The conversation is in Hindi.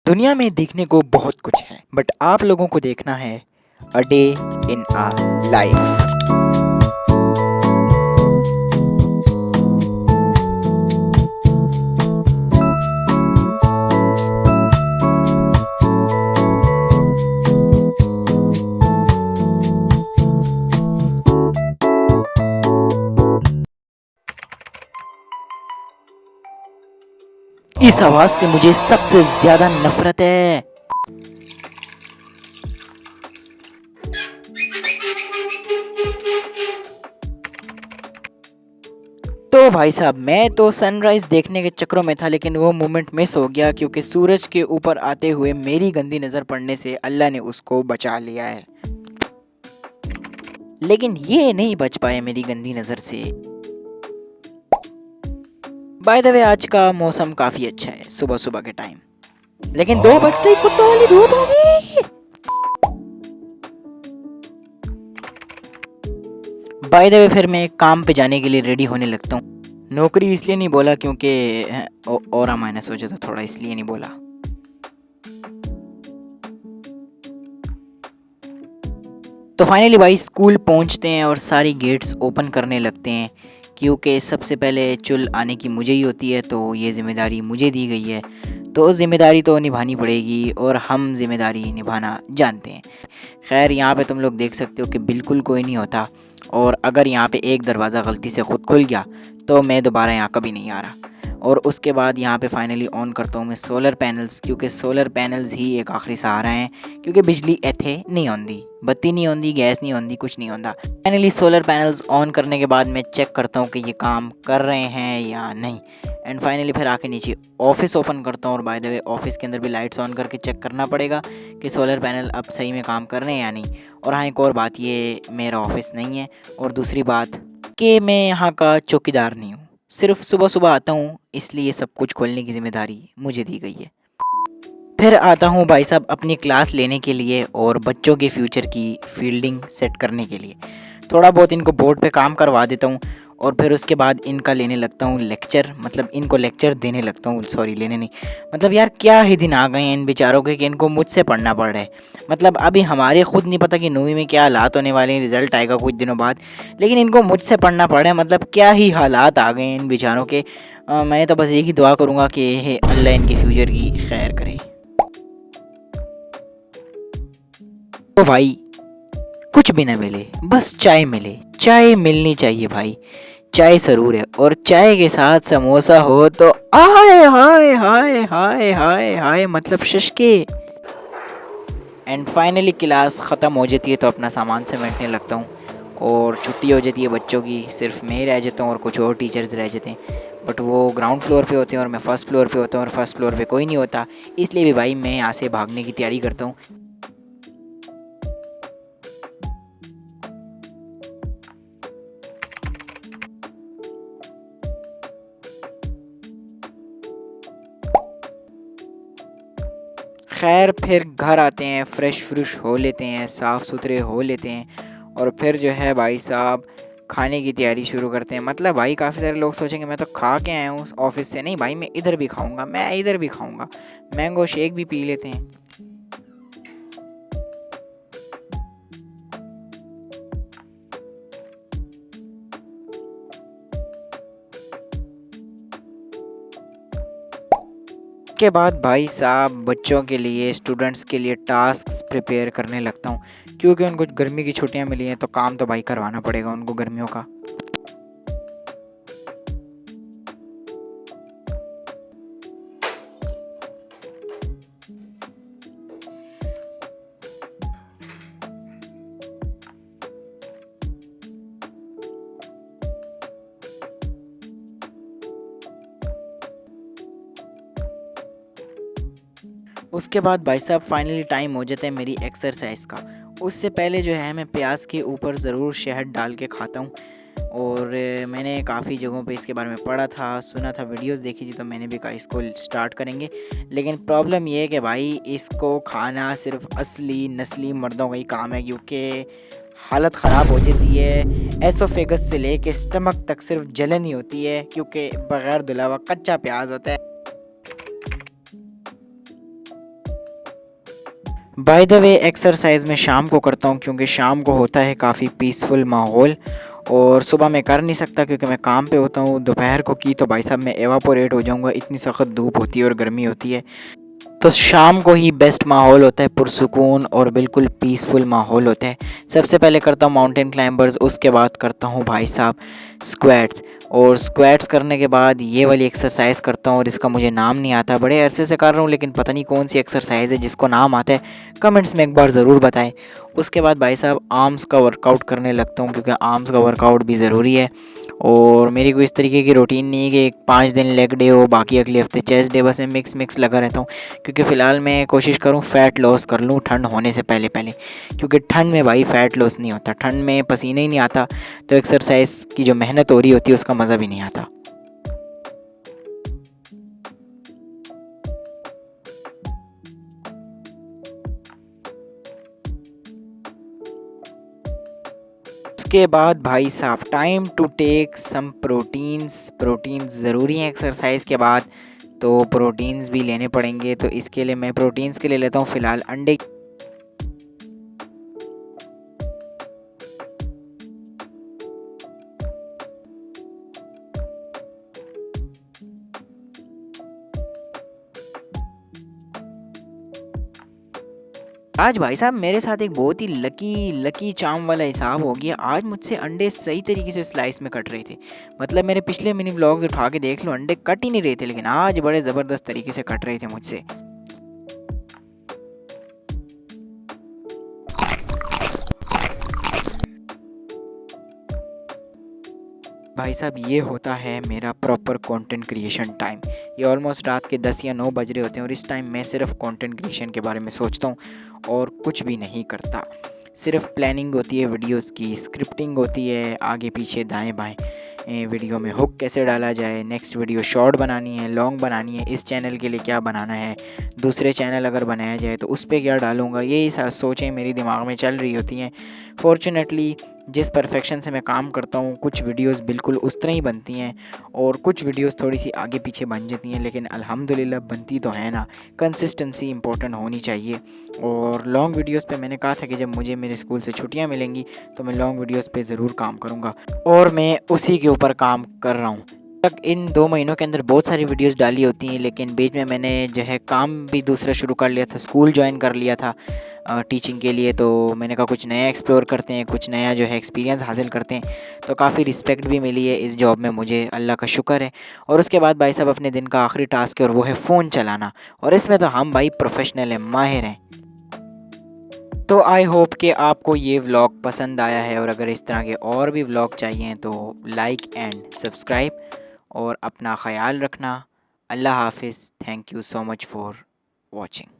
दुनिया में देखने को बहुत कुछ है, बट आप लोगों को देखना है a day in uh life. इस आवाज से मुझे सबसे ज्यादा नफरत है। तो भाई साहब, मैं तो सनराइज देखने के चक्करों में था, लेकिन वो मोमेंट मिस हो गया क्योंकि सूरज के ऊपर आते हुए मेरी गंदी नज़र पड़ने से अल्लाह ने उसको बचा लिया है। लेकिन ये नहीं बच पाए मेरी गंदी नज़र से। बाय द वे, आज का मौसम काफ़ी अच्छा है सुबह सुबह के टाइम, लेकिन 2 बजते ही कुत्तों वाली धूप आ गई। बाय द वे, फिर मैं काम पे जाने के लिए रेडी होने लगता हूँ। नौकरी इसलिए नहीं बोला क्योंकि और माइनस हो जाता थोड़ा, इसलिए नहीं बोला। तो फाइनली भाई स्कूल पहुंचते हैं और सारी गेट्स ओपन करने लगते हैं, क्योंकि सबसे पहले चुल आने की मुझे ही होती है, तो ये ज़िम्मेदारी मुझे दी गई है, तो ज़िम्मेदारी तो निभानी पड़ेगी और हम ज़िम्मेदारी निभाना जानते हैं। खैर, यहाँ पे तुम लोग देख सकते हो कि बिल्कुल कोई नहीं होता, और अगर यहाँ पे एक दरवाज़ा गलती से ख़ुद खुल गया तो मैं दोबारा यहाँ कभी नहीं आ रहा। और उसके बाद यहाँ पे फाइनली ऑन करता हूँ मैं सोलर पैनल्स, क्योंकि सोलर पैनल्स ही एक आखिरी सहारा हैं, क्योंकि बिजली इत्थे नहीं आती, बत्ती नहीं आती, गैस नहीं आती, कुछ नहीं होता। फाइनली सोलर पैनल्स ऑन करने के बाद मैं चेक करता हूँ कि ये काम कर रहे हैं या नहीं, एंड फाइनली फिर आके नीचे ऑफिस ओपन करता हूँ। और बाय द वे, ऑफिस के अंदर भी लाइट्स ऑन करके चेक करना पड़ेगा कि सोलर पैनल अब सही में काम कर रहे हैं या नहीं। और हाँ, एक और बात, ये मेरा ऑफिस नहीं है, और दूसरी बात कि मैं यहाँ का चौकीदार नहीं हूँ, सिर्फ सुबह सुबह आता हूँ, इसलिए सब कुछ खोलने की जिम्मेदारी मुझे दी गई है। फिर आता हूँ भाई साहब अपनी क्लास लेने के लिए और बच्चों के फ्यूचर की फील्डिंग सेट करने के लिए। थोड़ा बहुत इनको बोर्ड पे काम करवा देता हूँ, और फिर उसके बाद इनका लेने लगता हूँ लेक्चर, मतलब इनको लेक्चर देने लगता हूँ, सॉरी लेने नहीं, मतलब यार क्या ही दिन आ गए हैं इन बेचारों के कि इनको मुझसे पढ़ना पड़ रहा है। मतलब अभी हमारे खुद नहीं पता कि 9वीं में क्या हालात होने वाले हैं, रिजल्ट आएगा कुछ दिनों बाद, लेकिन इनको मुझसे पढ़ना पड़ रहा है। मतलब क्या ही हालात आ गए हैं इन बेचारों के। मैं तो बस एक ही दुआ करूँगा कि हे अल्लाह इनके फ्यूचर की खैर करे। तो भाई, कुछ भी ना मिले, बस चाय मिले, चाय मिलनी चाहिए भाई, चाय ज़रूर है, और चाय के साथ समोसा हो तो आय हाय हाय हाय हाय हाय, मतलब शशके। एंड फाइनली क्लास ख़त्म हो जाती है, तो अपना सामान समेटने लगता हूँ, और छुट्टी हो जाती है बच्चों की, सिर्फ मैं ही रह जाता हूँ और कुछ और टीचर्स रह जाते हैं, बट वो ग्राउंड फ्लोर पे होते हैं और मैं फ़र्स्ट फ्लोर पे होता हूँ, और फर्स्ट फ्लोर पे कोई नहीं होता, इसलिए भी भाई मैं यहाँ से भागने की तैयारी करता हूँ। खैर, फिर घर आते हैं, फ्रेश फ्रुश हो लेते हैं, साफ़ सुथरे हो लेते हैं, और फिर जो है भाई साहब खाने की तैयारी शुरू करते हैं। मतलब भाई, काफ़ी सारे लोग सोचेंगे मैं तो खा के आया हूँ ऑफिस से, नहीं भाई, मैं इधर भी खाऊंगा, मैं इधर भी खाऊंगा, मैंगो शेक भी पी लेते हैं। के बाद भाई साहब बच्चों के लिए, स्टूडेंट्स के लिए टास्क्स प्रिपेयर करने लगता हूँ, क्योंकि उनको गर्मी की छुट्टियाँ मिली हैं, तो काम तो भाई करवाना पड़ेगा उनको गर्मियों का। उसके बाद भाई साहब फाइनली टाइम हो जाता है मेरी एक्सरसाइज का। उससे पहले जो है मैं प्याज के ऊपर ज़रूर शहद डाल के खाता हूँ, और मैंने काफ़ी जगहों पे इसके बारे में पढ़ा था, सुना था, वीडियोस देखी थी, तो मैंने भी कहा इसको स्टार्ट करेंगे। लेकिन प्रॉब्लम ये है कि भाई इसको खाना सिर्फ असली नस्ली मर्दों का ही काम है, क्योंकि हालत ख़राब हो जाती है, एसोफेगस से लेके स्टमक तक सिर्फ जलन ही होती है, क्योंकि बग़ैर धुला हुआ कच्चा प्याज होता है। बाय द वे एक्सरसाइज मैं शाम को करता हूँ क्योंकि शाम को होता है काफ़ी पीसफुल माहौल, और सुबह मैं कर नहीं सकता क्योंकि मैं काम पे होता हूँ। दोपहर को की तो भाई साहब मैं एवापोरेट हो जाऊँगा, इतनी सख्त धूप होती है और गर्मी होती है। तो शाम को ही बेस्ट माहौल होता है, पुरसुकून और बिल्कुल पीसफुल माहौल होता है। सबसे पहले करता हूँ माउंटेन क्लाइंबर्स, उसके बाद करता हूँ भाई साहब स्क्वैट्स, और स्क्वैट्स करने के बाद ये वाली एक्सरसाइज करता हूँ और इसका मुझे नाम नहीं आता, बड़े अरसे से कर रहा हूँ लेकिन पता नहीं कौन सी एक्सरसाइज है, जिसको नाम आता है कमेंट्स में एक बार ज़रूर बताएं। उसके बाद भाई साहब आर्म्स का वर्कआउट करने लगता हूँ क्योंकि आर्म्स का वर्कआउट भी ज़रूरी है। और मेरी कोई इस तरीके की रूटीन नहीं है कि 5 दिन लेग डे हो बाकी अगले हफ्ते चेस्ट डे, बस मैं मिक्स लगा रहता हूँ क्योंकि फ़िलहाल मैं कोशिश करूँ फ़ैट लॉस कर लूँ ठंड होने से पहले पहले, क्योंकि ठंड में भाई फ़ैट लॉस नहीं होता, ठंड में पसीने ही नहीं आता, तो एक्सरसाइज की जो मेहनत हो रही होती है उसका मज़ा भी नहीं आता। उसके बाद भाई साहब time to take some proteins ज़रूरी हैं एक्सरसाइज के बाद, तो प्रोटीन्स भी लेने पड़ेंगे। तो इसके लिए मैं प्रोटीन्स के लिए लेता हूँ फ़िलहाल अंडे। आज भाई साहब मेरे साथ एक बहुत ही लकी लकी चार्म वाला हिसाब हो गया। आज मुझसे अंडे सही तरीके से स्लाइस में कट रहे थे, मतलब मेरे पिछले मिनी व्लॉग्स उठा के देख लो, अंडे कट ही नहीं रहे थे, लेकिन आज बड़े ज़बरदस्त तरीके से कट रहे थे मुझसे। भाई साहब ये होता है मेरा प्रॉपर कंटेंट क्रिएशन टाइम। ये ऑलमोस्ट रात के 10 या 9 बज रहे होते हैं और इस टाइम मैं सिर्फ कंटेंट क्रिएशन के बारे में सोचता हूँ और कुछ भी नहीं करता। सिर्फ प्लानिंग होती है वीडियोस की, स्क्रिप्टिंग होती है आगे पीछे दाएं बाएं, वीडियो में हुक कैसे डाला जाए, नेक्स्ट वीडियो शॉर्ट बनानी है, लॉन्ग बनानी है, इस चैनल के लिए क्या बनाना है, दूसरे चैनल अगर बनाया जाए तो उस पर क्या डालूँगा, यही सोचें मेरी दिमाग में चल रही होती हैं। फ़ॉर्चुनेटली जिस परफेक्शन से मैं काम करता हूँ, कुछ वीडियोस बिल्कुल उस तरह ही बनती हैं और कुछ वीडियोस थोड़ी सी आगे पीछे बन जाती हैं, लेकिन अल्हम्दुलिल्लाह बनती तो है ना। कंसिस्टेंसी इंपॉर्टेंट होनी चाहिए। और लॉन्ग वीडियोस पे मैंने कहा था कि जब मुझे मेरे स्कूल से छुट्टियां मिलेंगी तो मैं लॉन्ग वीडियोस पे ज़रूर काम करूँगा, और मैं उसी के ऊपर काम कर रहा हूँ। तक इन 2 महीनों के अंदर बहुत सारी वीडियोस डाली होती हैं, लेकिन बीच में मैंने जो है काम भी दूसरा शुरू कर लिया था, स्कूल ज्वाइन कर लिया था टीचिंग के लिए। तो मैंने कहा कुछ नया एक्सप्लोर करते हैं, कुछ नया जो है एक्सपीरियंस हासिल करते हैं। तो काफ़ी रिस्पेक्ट भी मिली है इस जॉब में मुझे, अल्लाह का शुक्र है। और उसके बाद भाई साहब अपने दिन का आखिरी टास्क है और वो है फ़ोन चलाना, और इसमें तो हम भाई प्रोफेशनल हैं, माहिर हैं। तो आई होप कि आपको ये व्लॉग पसंद आया है, और अगर इस तरह के और भी व्लॉग चाहिए तो लाइक एंड सब्सक्राइब, और अपना ख़याल रखना। अल्लाह हाफ़िज़। Thank you so much for watching.